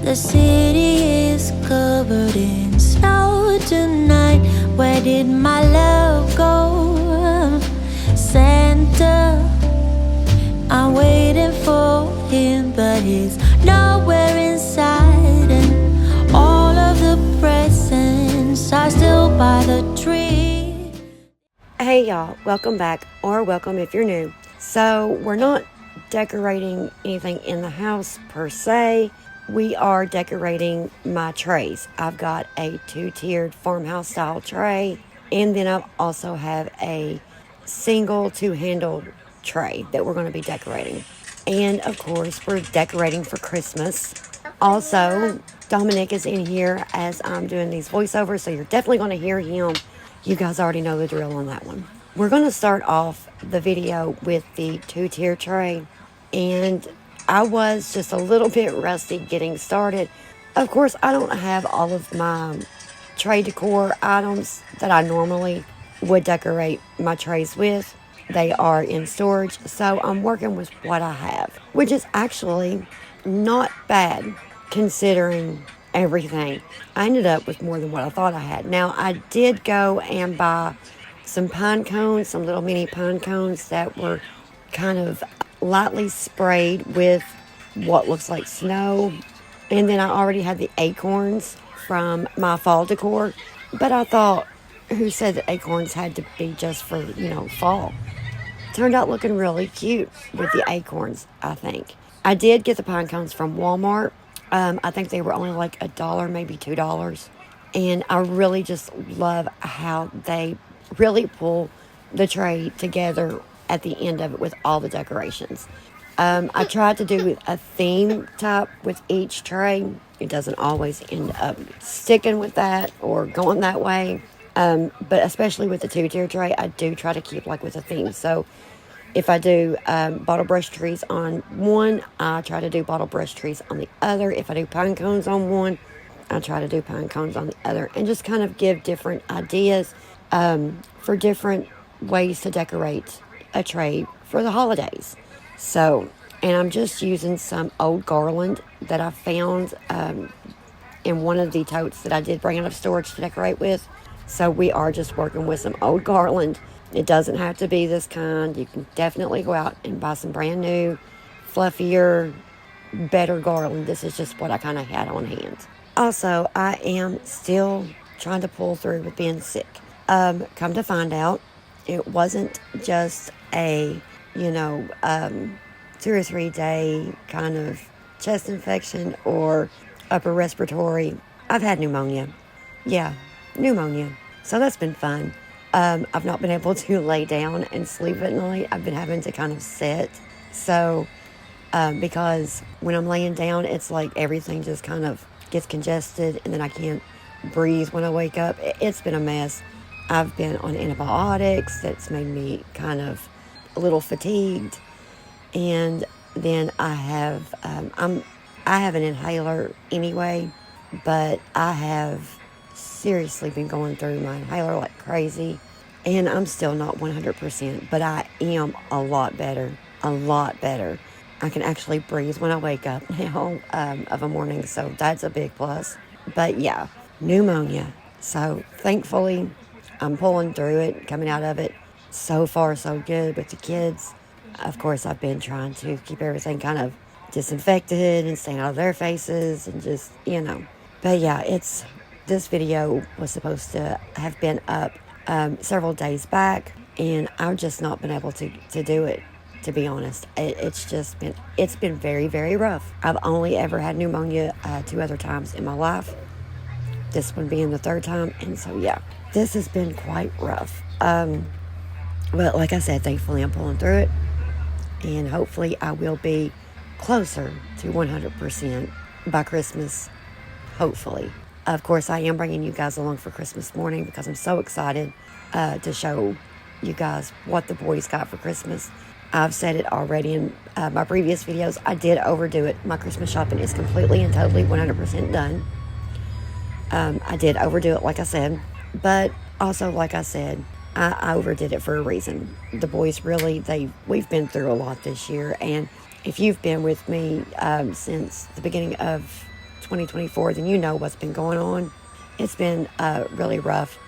The city is covered in snow tonight. Where did my love go? Santa, I'm waiting for him, but he's nowhere inside. And all of the presents are still by the tree. Hey y'all, welcome back, or welcome if you're new. So we're not decorating anything in the house per se. We are decorating my trays. I've got a 2-tiered farmhouse style tray, and then I also have a single 2-handled tray that we're going to be decorating. And of course, we're decorating for Christmas. Also, Dominic is in here as I'm doing these voiceovers, so you're definitely going to hear him. You guys already know the drill on that one. We're going to start off the video with the 2-tier tray, and I was just a little bit rusty getting started. Of course, I don't have all of my tray decor items that I normally would decorate my trays with. They are in storage, so I'm working with what I have, which is actually not bad considering everything. I ended up with more than what I thought I had. Now, I did go and buy some pine cones, some little mini pine cones that were kind of lightly sprayed with what looks like snow. And then I already had the acorns from my fall decor. But I thought, who said that acorns had to be just for, fall? Turned out looking really cute with the acorns, I think. I did get the pine cones from Walmart. I think they were only like $1, maybe $2. And I really just love how they really pull the tray together at the end of it with all the decorations. I tried to do a theme type with each tray. It doesn't always end up sticking with that or going that way. But especially with the 2-tier tray, I do try to keep like with a theme. So if I do bottle brush trees on one, I try to do bottle brush trees on the other. If I do pine cones on one, I try to do pine cones on the other. And just kind of give different ideas for different ways to decorate a tray for the holidays. So, and I'm just using some old garland that I found in one of the totes that I did bring out of storage to decorate with. So we are just working with some old garland. It doesn't have to be this kind. You can definitely go out and buy some brand new, fluffier, better garland. This is just what I kind of had on hand. Also, I am still trying to pull through with being sick. Come to find out, it wasn't just a, 2 or 3 day kind of chest infection or upper respiratory. I've had pneumonia. Yeah, pneumonia. So that's been fun. I've not been able to lay down and sleep at night. I've been having to kind of sit. So, because when I'm laying down, it's like everything just kind of gets congested and then I can't breathe when I wake up. It's been a mess. I've been on antibiotics. That's made me kind of a little fatigued. And then I have, I have an inhaler anyway, but I have seriously been going through my inhaler like crazy, and I'm still not 100%, but I am a lot better. I can actually breathe when I wake up now of a morning, so that's a big plus. But yeah, pneumonia. So thankfully, I'm pulling through it, coming out of it. So far, so good with the kids. Of course, I've been trying to keep everything kind of disinfected and staying out of their faces and just, But yeah, this video was supposed to have been up several days back, and I've just not been able to do it, to be honest. It's been very, very rough. I've only ever had pneumonia 2 other times in my life, this one being the 3rd time, and so yeah, this has been quite rough. But like I said, thankfully I'm pulling through it, and hopefully I will be closer to 100% by Christmas, hopefully. Of course, I am bringing you guys along for Christmas morning because I'm so excited to show you guys what the boys got for Christmas. I've said it already in my previous videos. I did overdo it. My Christmas shopping is completely and totally 100% done. I did overdo it, like I said. But also, like I said, I overdid it for a reason. The boys really, we've been through a lot this year. And if you've been with me since the beginning of 2024, then you know what's been going on. It's been really rough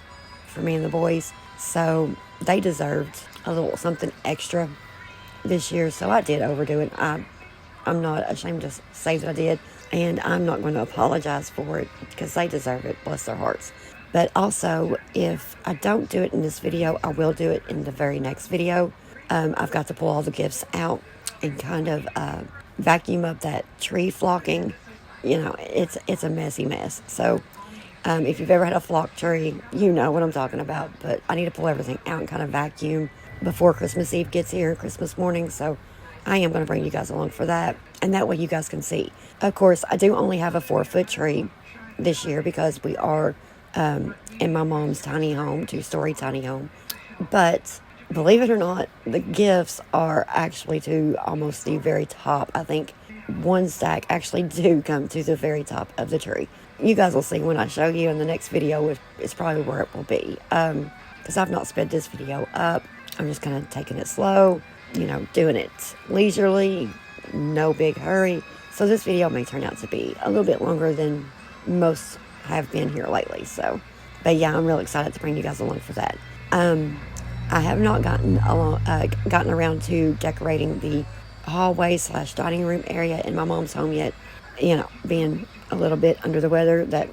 for me and the boys. So they deserved a little something extra this year. So I did overdo it. I'm not ashamed to say that I did. And I'm not going to apologize for it because they deserve it. Bless their hearts. But also, if I don't do it in this video, I will do it in the very next video. I've got to pull all the gifts out and kind of vacuum up that tree flocking. You know, it's a messy mess. So if you've ever had a flock tree, you know what I'm talking about. But I need to pull everything out and kind of vacuum before Christmas Eve gets here, Christmas morning. So I am going to bring you guys along for that. And that way you guys can see. Of course, I do only have a 4-foot tree this year because we are in my mom's tiny home, 2-story tiny home. But believe it or not, the gifts are actually to almost the very top. I think one stack actually do come to the very top of the tree. You guys will see when I show you in the next video. It's probably where it will be. Because I've not sped this video up. I'm just kind of taking it slow, you know, doing it leisurely, no big hurry. So this video may turn out to be a little bit longer than most have been here lately. So, but yeah, I'm real excited to bring you guys along for that. I have not gotten around to decorating the hallway / dining room area in my mom's home yet. You know, being a little bit under the weather, that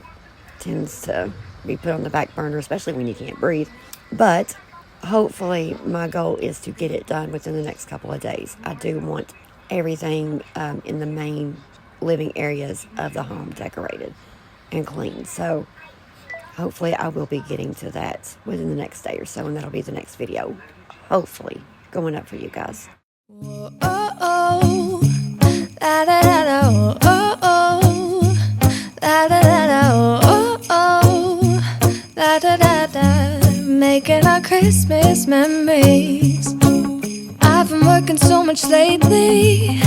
tends to be put on the back burner, especially when you can't breathe. But hopefully my goal is to get it done within the next couple of days. I do want everything in the main living areas of the home decorated and clean. So hopefully I will be getting to that within the next day or so, and that'll be the next video, hopefully, going up for you guys. Oh, oh, la da da da, oh, oh, la da da da, oh, oh, la da da da, making our Christmas memories. I've been working so much lately,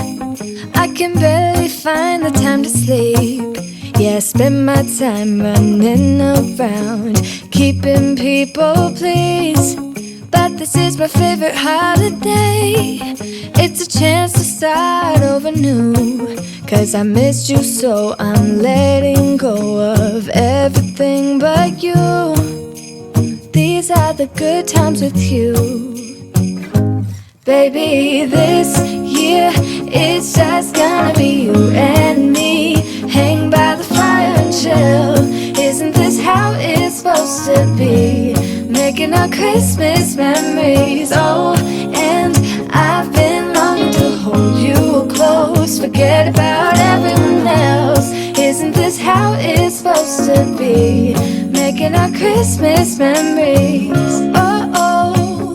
I can barely find the time to sleep. Yeah, I spend my time running around, keeping people pleased. But this is my favorite holiday. It's a chance to start over new. 'Cause I missed you, so I'm letting go of everything but you. These are the good times with you. Baby, this year it's just gonna be you and me. Hang by the fire and chill. Isn't this how it's supposed to be? Making our Christmas memories. Oh, and I've been longing to hold you close. Forget about everyone else. Isn't this how it's supposed to be? Making our Christmas memories. Oh, oh,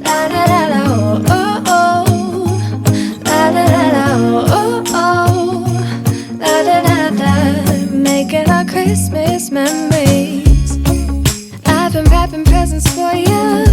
la da da da, oh, oh, la da da da, oh, oh, la da da da. Making our Christmas memories. I've been wrapping presents for you.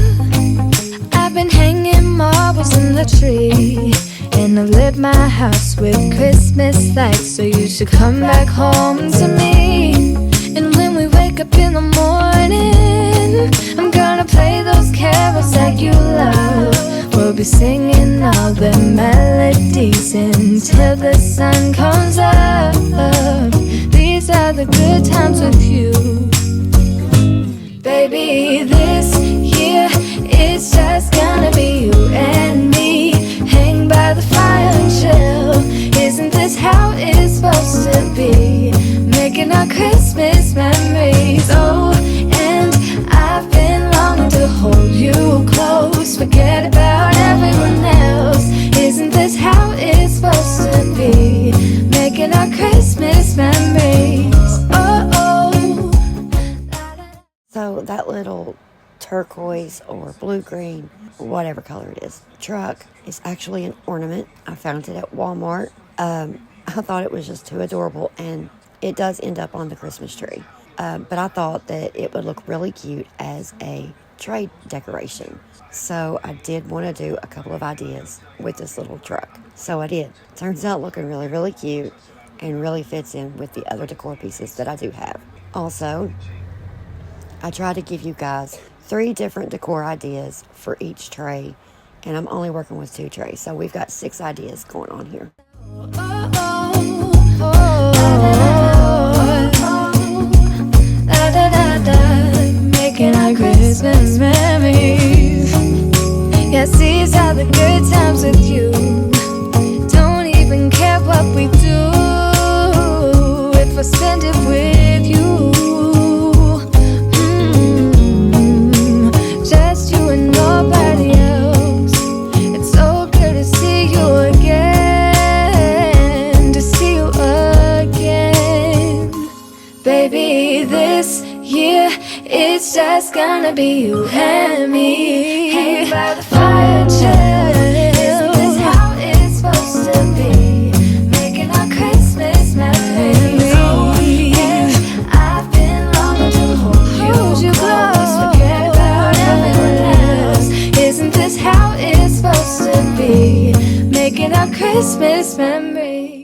I've been hanging marbles in the tree. And I've lit my house with Christmas lights. So you should come back home to me. And when we wake up in the morning, I'm gonna play those carols that you love. We'll be singing all the melodies until the sun comes up. These are the good times with you. Baby, this year it's just gonna be you and me. Hang by the fire and chill. Isn't this how it's supposed to be? Making our Christmas memories. Oh, and I've been longing to hold you close. Forget about everyone else. Isn't this how it's supposed to be? Making our Christmas memories. Oh, oh. So that little turquoise or blue-green, whatever color it is, truck is actually an ornament. I found it at Walmart. I thought it was just too adorable, and it does end up on the Christmas tree. But I thought that it would look really cute as a tray decoration. So I did want to do a couple of ideas with this little truck. So I did. Turns out looking really, really cute and really fits in with the other decor pieces that I do have. Also, I tried to give you guys 3 different decor ideas for each tray, and I'm only working with 2 trays. So we've got 6 ideas going on here. Oh, oh, oh, oh. this year, it's just gonna be you and me. Hanging by the fire and chill. Isn't this how it's supposed to be? Making our Christmas memories. Oh, yeah, I've been longing to hold you close. Forget about everyone else. Isn't this how it's supposed to be? Making our Christmas memories.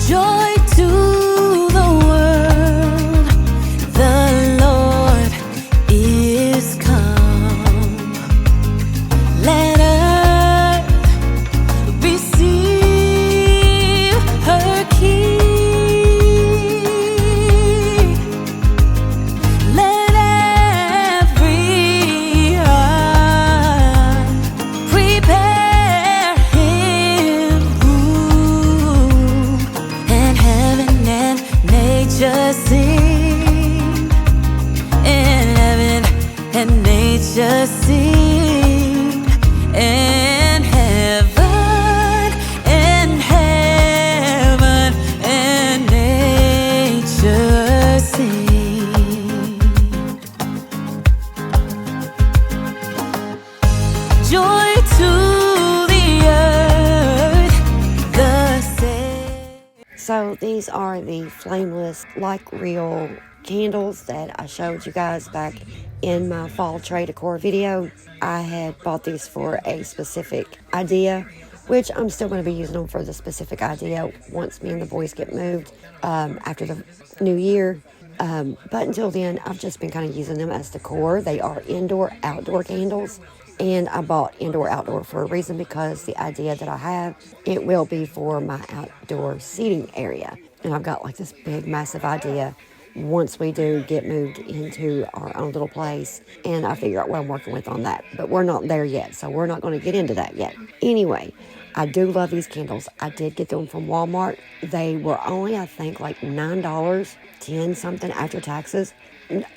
Joy to the world, the Lord is come. Let earth receive her King. Let every heart prepare Him room, and heaven and nature sing, and heaven and nature sing, and heaven and nature sing. Joy to the earth, the Savior. So these are the flameless, like real candles that I showed you guys back in my fall tray decor video. I had bought these for a specific idea, which I'm still going to be using them for the specific idea once me and the boys get moved after the new year. But until then, I've just been kind of using them as decor. They are indoor, outdoor candles. And I bought indoor, outdoor for a reason, because the idea that I have, it will be for my outdoor seating area. And I've got like this big, massive idea once we do get moved into our own little place. And I figure out what I'm working with on that. But we're not there yet, so we're not going to get into that yet. Anyway, I do love these candles. I did get them from Walmart. They were only, I think, like $9, 10 something after taxes.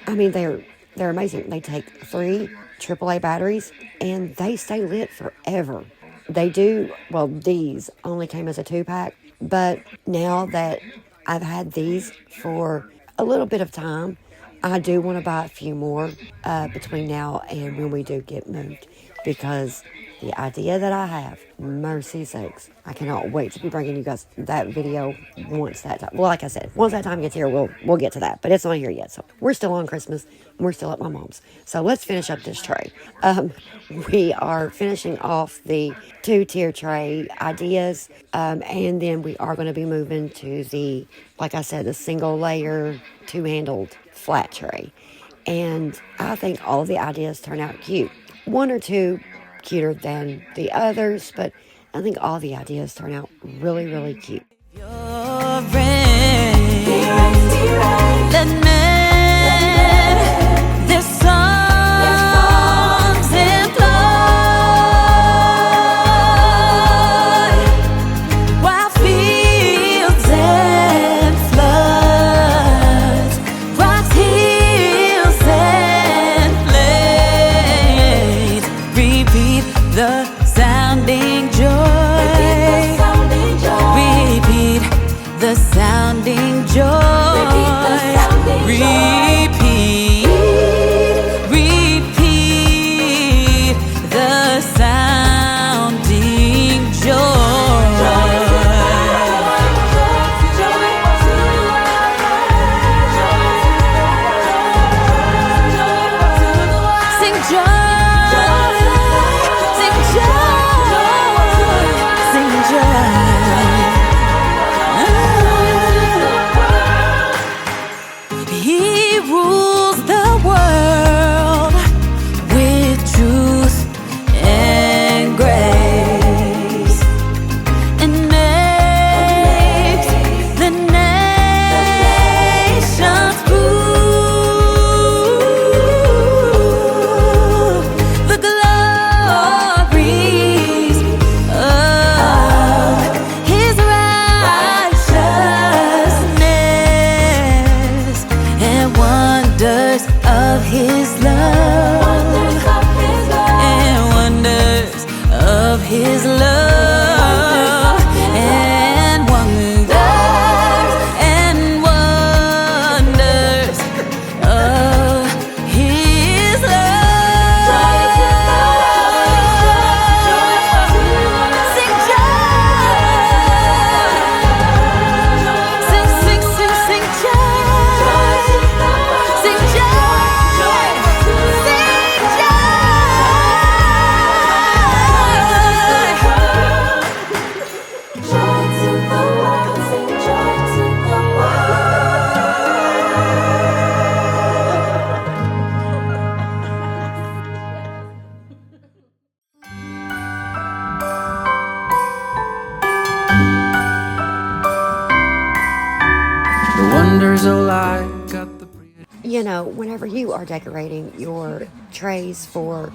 I mean, they're amazing. They take 3 AAA batteries and they stay lit forever. They do, well, these only came as a 2-pack, but now that I've had these for a little bit of time, I do want to buy a few more between now and when we do get moved, because the idea that I have, mercy sakes, I cannot wait to be bringing you guys that video once that time. Well, like I said, once that time gets here, we'll get to that. But it's not here yet, so we're still on Christmas. And we're still at my mom's. So let's finish up this tray. We are finishing off the 2-tier tray ideas, and then we are going to be moving to the, like I said, the single layer, 2-handled flat tray. And I think all the ideas turn out cute. 1 or 2 cuter than the others, but I think all the ideas turn out really, really cute. Your reign, let men their songs employ, while fields and floods, rocks, hills and plains, repeat the sounding joy. Repeat the sounding joy. Repeat the sounding joy. Sing joy. Sing joy. Sing joy. He rules the world with truth and grace, and makes the nations prove the glories of His righteousness and wonders of of His love, and wonders of His love, and wonders and wonders of His love. Sing joy, sing, sing, sing, sing joy, sing joy, sing joy. Joy to the world, sing joy to the The wonders of life got the You know, whenever you are decorating your trays for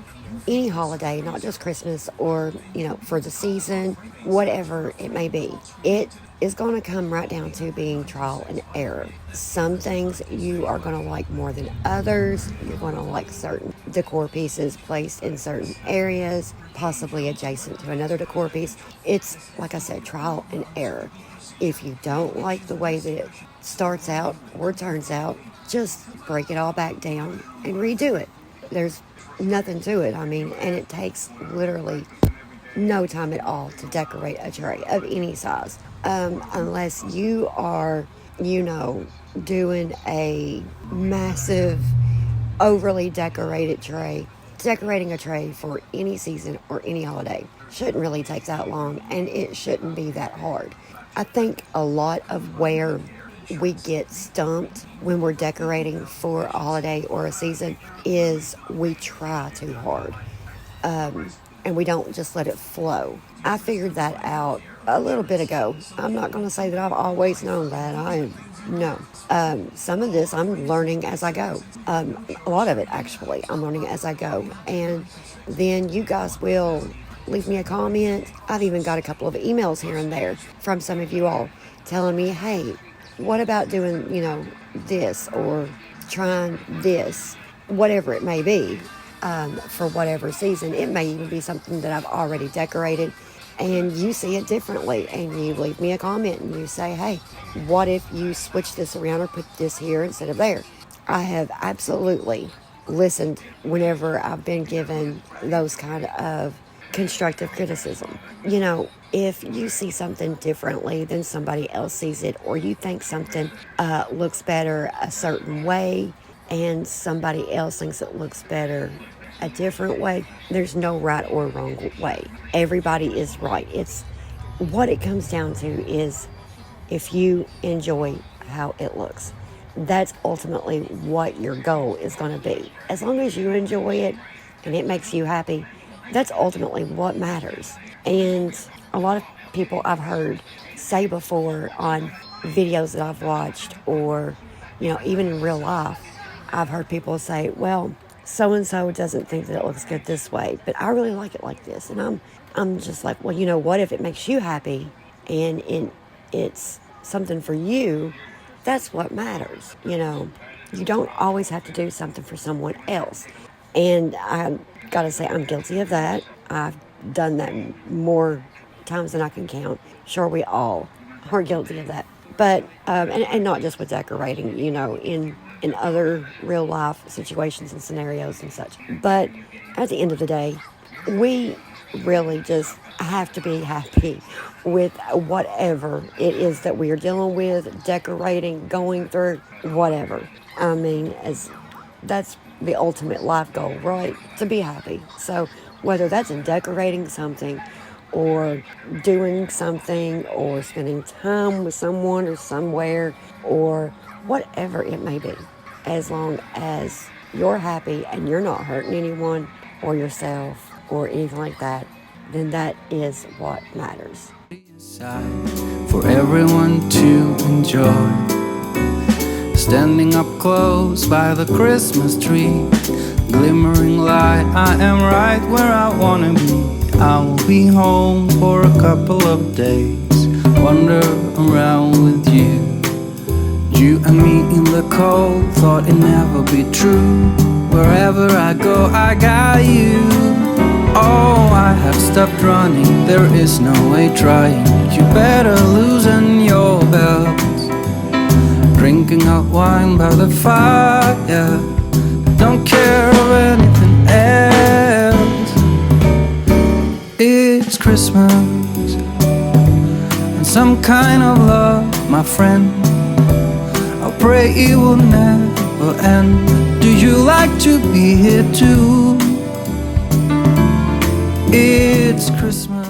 any holiday, not just Christmas or, for the season, whatever it may be, it is going to come right down to being trial and error. Some things you are going to like more than others. You're going to like certain decor pieces placed in certain areas, possibly adjacent to another decor piece. It's, like I said, trial and error. If you don't like the way that it starts out or turns out, just break it all back down and redo it. There's nothing to it. I mean, and it takes literally no time at all to decorate a tray of any size. Unless you are, doing a massive, overly decorated tray. Decorating a tray for any season or any holiday shouldn't really take that long, and it shouldn't be that hard. I think a lot of where we get stumped when we're decorating for a holiday or a season is we try too hard, and we don't just let it flow. I figured that out a little bit ago. I'm not going to say that I've always known that. Some of this I'm learning as I go. A lot of it, actually, I'm learning as I go. And then you guys will leave me a comment. I've even got a couple of emails here and there from some of you all telling me, hey, what about doing, this or trying this, whatever it may be, for whatever season. It may even be something that I've already decorated and you see it differently, and you leave me a comment and you say, hey, what if you switch this around or put this here instead of there? I have absolutely listened whenever I've been given those kind of constructive criticism. If you see something differently than somebody else sees it, or you think something looks better a certain way and somebody else thinks it looks better a different way, there's no right or wrong way. Everybody is right. It's what it comes down to is if you enjoy how it looks. That's ultimately what your goal is going to be. As long as you enjoy it and it makes you happy, that's ultimately what matters. And a lot of people I've heard say before on videos that I've watched, or, even in real life, I've heard people say, well, so-and-so doesn't think that it looks good this way, but I really like it like this. And I'm just like, well, what if it makes you happy and it's something for you? That's what matters. You don't always have to do something for someone else. And I gotta say, I'm guilty of that. I've done that more times than I can count. Sure, we all are guilty of that. But, and not just with decorating, in other real life situations and scenarios and such. But at the end of the day, we really just have to be happy with whatever it is that we are dealing with, decorating, going through, whatever. I mean, that's the ultimate life goal, right? To be happy. So whether that's in decorating something or doing something or spending time with someone or somewhere or whatever it may be, as long as you're happy and you're not hurting anyone or yourself or anything like that, then that is what matters. for everyone to enjoy. Standing up close by the Christmas tree, glimmering light, I am right where I wanna be. I will be home for a couple of days, wander around with you. You and me in the cold, thought it'd never be true. wherever I go, I got you. Oh, I have stopped running, there is no way trying. You better loosen your belts. Drinking hot wine by the fire, don't care of anything else. It's Christmas and some kind of love, my friend. I pray it will never end. Do you like to be here too? It's Christmas.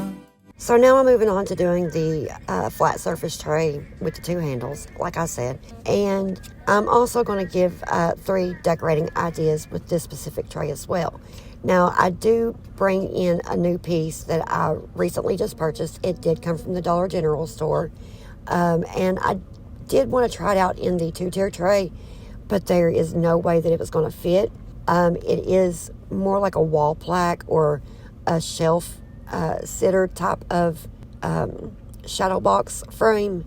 So now I'm moving on to doing the flat surface tray with the 2 handles, like I said. And I'm also going to give 3 decorating ideas with this specific tray as well. Now, I do bring in a new piece that I recently just purchased. It did come from the Dollar General store. And I did want to try it out in the 2-tier tray, but there is no way that it was going to fit. It is more like a wall plaque or a shelf sitter type of shadow box frame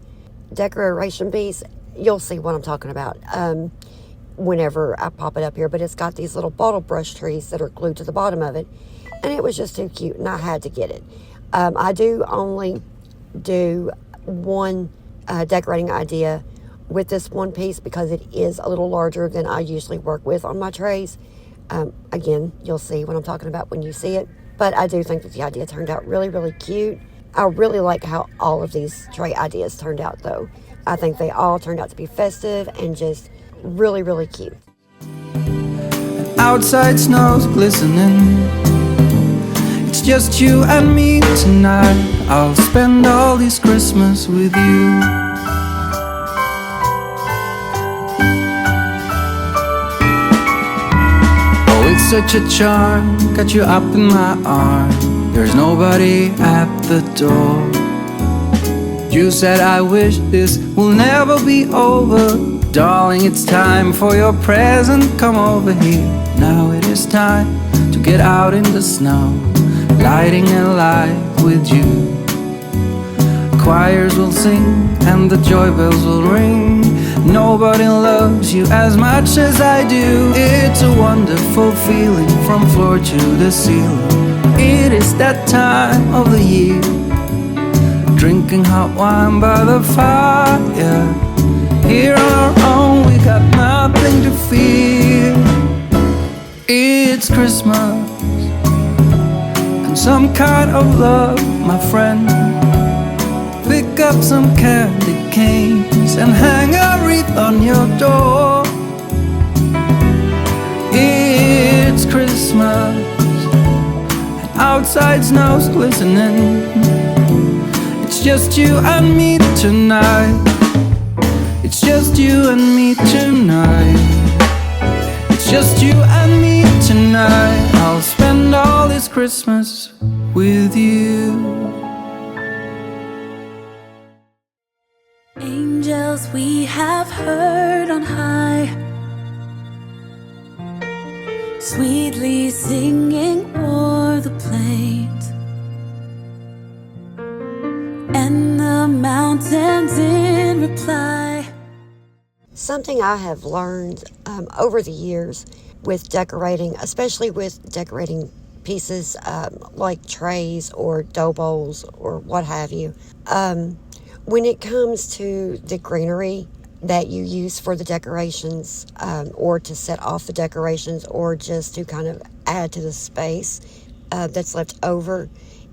decoration piece. You'll see what I'm talking about whenever I pop it up here, but it's got these little bottle brush trees that are glued to the bottom of it, and it was just too cute and I had to get it. I do only do one decorating idea with this one piece because it is a little larger than I usually work with on my trays. Again, you'll see what I'm talking about when you see it. But I do think that the idea turned out really, really cute. I really like how all of these tray ideas turned out, though. I think they all turned out to be festive and just really, really cute. Outside snow's glistening. It's just you and me tonight. I'll spend all this Christmas with you. It's such a charm, got you up in my arms. There's nobody at the door. You said I wish this will never be over. Darling, it's time for your present, come over here. Now it is time to get out in the snow, lighting a light with you. Choirs will sing and the joy bells will ring. Nobody loves you as much as I do. It's a wonderful feeling from floor to the ceiling. It is that time of the year. Drinking hot wine by the fire. Here on our own, we got nothing to fear. It's Christmas and some kind of love, my friend. Pick up some candy canes and hang a wreath on your door. It's Christmas and outside snow's glistening. It's just you and me tonight. It's just you and me tonight. It's just you and me tonight. I'll spend all this Christmas with you. Angels we have heard on high, sweetly singing o'er the plains, and the mountains in reply. Something I have learned over the years with decorating, especially with decorating pieces like trays or dough bowls or what have you, when it comes to the greenery that you use for the decorations, or to set off the decorations, or just to kind of add to the space that's left over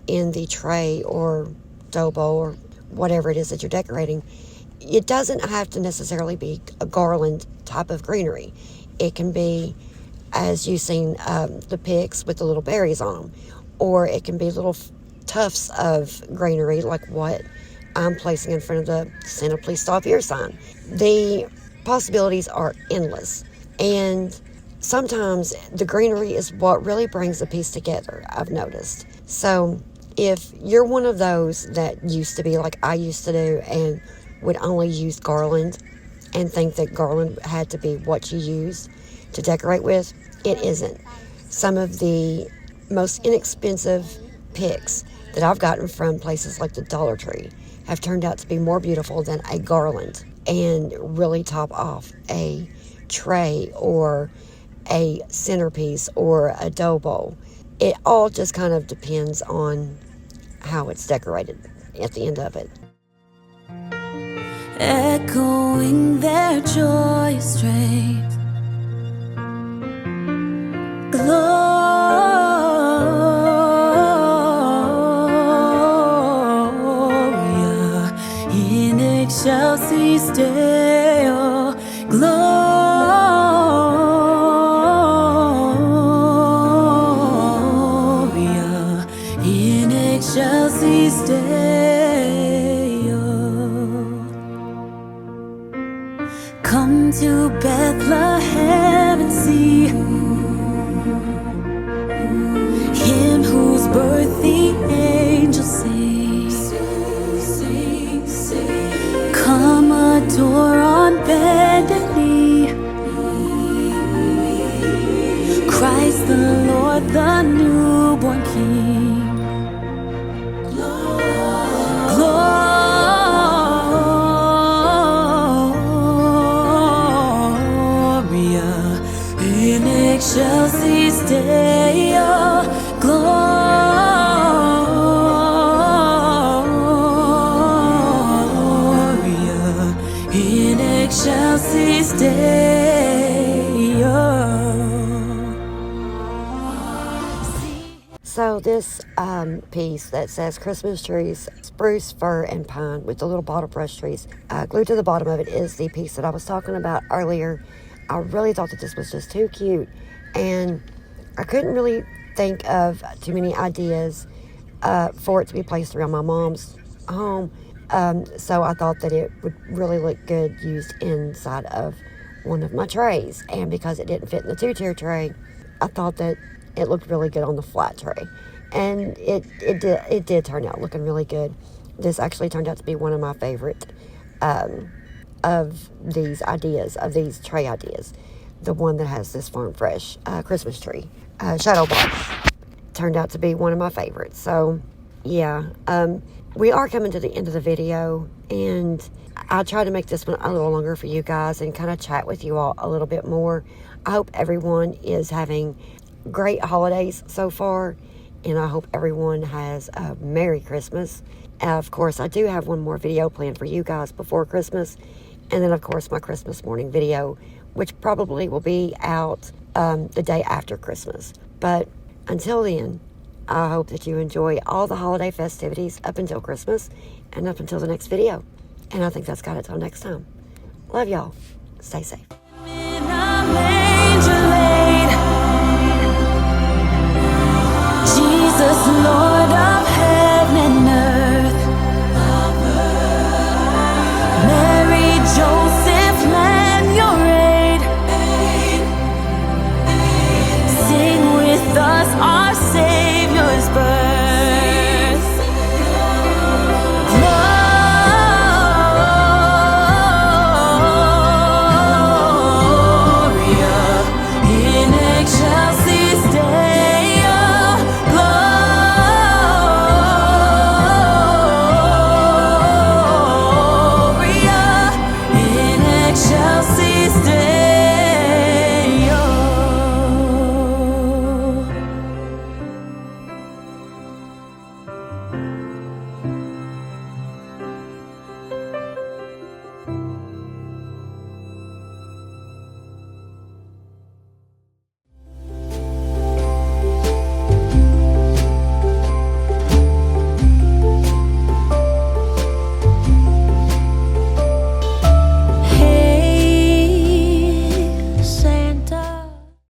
in the tray or dough bowl or whatever it is that you're decorating, it doesn't have to necessarily be a garland type of greenery. It can be, as you've seen, the pics with the little berries on them, or it can be little tufts of greenery like what I'm placing in front of the Santa Please Stop Here sign. The possibilities are endless, and sometimes the greenery is what really brings the piece together, I've noticed. So if you're one of those that used to be like I used to do and would only use garland and think that garland had to be what you use to decorate with, it isn't. Some of the most inexpensive picks that I've gotten from places like the Dollar Tree have turned out to be more beautiful than a garland and really top off a tray or a centerpiece or a dough bowl. It all just kind of depends on how it's decorated at the end of it. Echoing their joy straight. Gloria in excelsis Deo. Gloria in excelsis Deo. Come to Bethlehem and see Him whose birth the angels sing. Come adore on bended knee Christ the Lord, the newborn King. Gloria in excelsis Deo. Gloria in excelsis Deo. So this piece that says Christmas trees, spruce, fir, and pine with the little bottle brush trees, glued to the bottom of it is the piece that I was talking about earlier. I really thought that this was just too cute, and I couldn't really think of too many ideas for it to be placed around my mom's home. So I thought that it would really look good used inside of one of my trays. And because it didn't fit in the 2-tier tray, I thought that it looked really good on the flat tray. And it did turn out looking really good. This actually turned out to be one of my favorite of these ideas, of these tray ideas. The one that has this Farm Fresh Christmas tree shadow box turned out to be one of my favorites. So yeah, we are coming to the end of the video, and I'll try to make this one a little longer for you guys and kind of chat with you all a little bit more. I hope everyone is having great holidays so far, and I hope everyone has a Merry Christmas. Of course, I do have one more video planned for you guys before Christmas, and then of course my Christmas morning video, which probably will be out the day after Christmas. But until then, I hope that you enjoy all the holiday festivities up until Christmas and up until the next video. And I think that's got it till next time. Love y'all. Stay safe.